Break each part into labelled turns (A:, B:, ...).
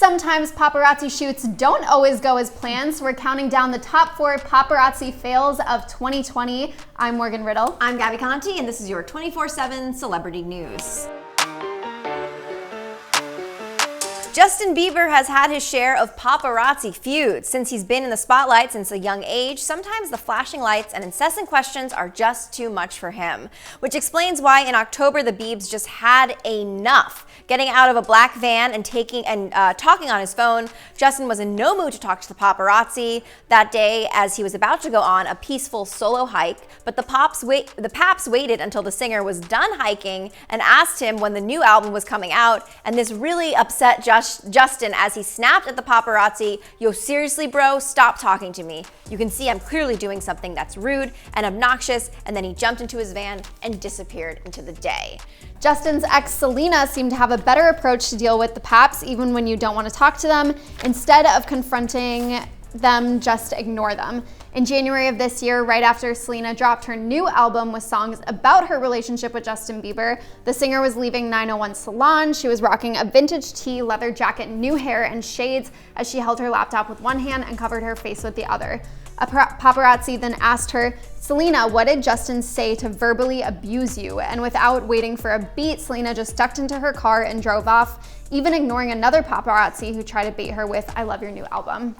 A: Sometimes paparazzi shoots don't always go as planned, so we're counting down the top 4 paparazzi fails of 2020. I'm Morgan Riddle.
B: I'm Gabby Conti, and this is your 24/7 celebrity news. Justin Bieber has had his share of paparazzi feuds. Since he's been in the spotlight since a young age, sometimes the flashing lights and incessant questions are just too much for him. Which explains why in October the Biebs just had enough. Getting out of a black van and talking on his phone, Justin was in no mood to talk to the paparazzi that day as he was about to go on a peaceful solo hike, but the Paps waited until the singer was done hiking and asked him when the new album was coming out, and this really upset Justin as he snapped at the paparazzi, "Yo, seriously bro, stop talking to me. You can see I'm clearly doing something that's rude and obnoxious," and then he jumped into his van and disappeared into the day.
A: Justin's ex Selena seemed to have a better approach to deal with the Paps even when you don't want to talk to them. Instead of confronting them, just ignore them. In January of this year, right after Selena dropped her new album with songs about her relationship with Justin Bieber, the singer was leaving 901 Salon. She was rocking a vintage tee, leather jacket, new hair, and shades as she held her laptop with one hand and covered her face with the other. A paparazzi then asked her, "Selena, what did Justin say to verbally abuse you?" And without waiting for a beat, Selena just ducked into her car and drove off, even ignoring another paparazzi who tried to bait her with, "I love your new album."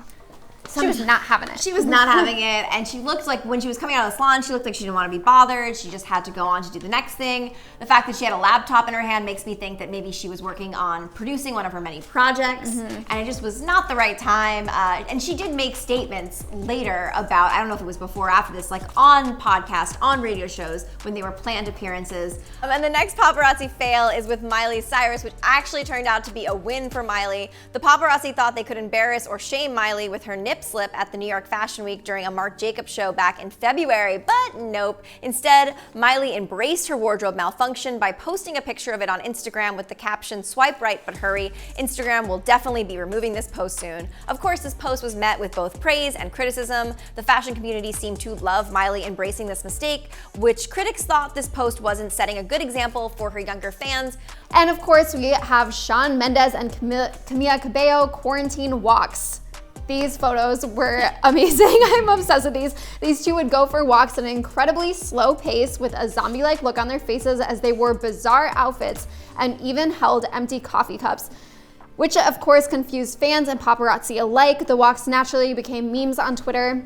A: She was not having it.
B: She was not having it, and she looked like when she was coming out of the salon, she looked like she didn't want to be bothered. She just had to go on to do the next thing. The fact that she had a laptop in her hand makes me think that maybe she was working on producing one of her many projects, and it just was not the right time. And she did make statements later about, I don't know if it was before or after this, like on podcasts, on radio shows, when they were planned appearances. And the next paparazzi fail is with Miley Cyrus, which actually turned out to be a win for Miley. The paparazzi thought they could embarrass or shame Miley with her nip slip at the New York Fashion Week during a Marc Jacobs show back in February, but nope. Instead, Miley embraced her wardrobe malfunction by posting a picture of it on Instagram with the caption, "Swipe right, but hurry. Instagram will definitely be removing this post soon." Of course, this post was met with both praise and criticism. The fashion community seemed to love Miley embracing this mistake, which critics thought this post wasn't setting a good example for her younger fans.
A: And of course, we have Shawn Mendes and Camila Cabello quarantine walks. These photos were amazing. I'm obsessed with these. These two would go for walks at an incredibly slow pace with a zombie-like look on their faces as they wore bizarre outfits and even held empty coffee cups, which of course confused fans and paparazzi alike. The walks naturally became memes on Twitter.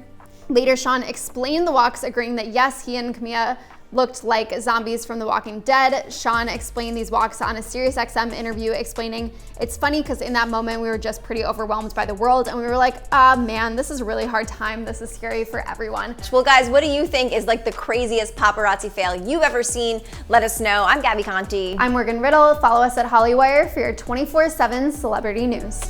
A: Later, Shawn explained the walks, agreeing that yes, he and Camila looked like zombies from The Walking Dead. Shawn explained these walks on a SiriusXM interview, explaining, "It's funny because in that moment we were just pretty overwhelmed by the world and we were like, man, this is a really hard time. This is scary for everyone."
B: Well guys, what do you think is like the craziest paparazzi fail you've ever seen? Let us know. I'm Gabby Conti.
A: I'm Morgan Riddle. Follow us at Hollywire for your 24/7 celebrity news.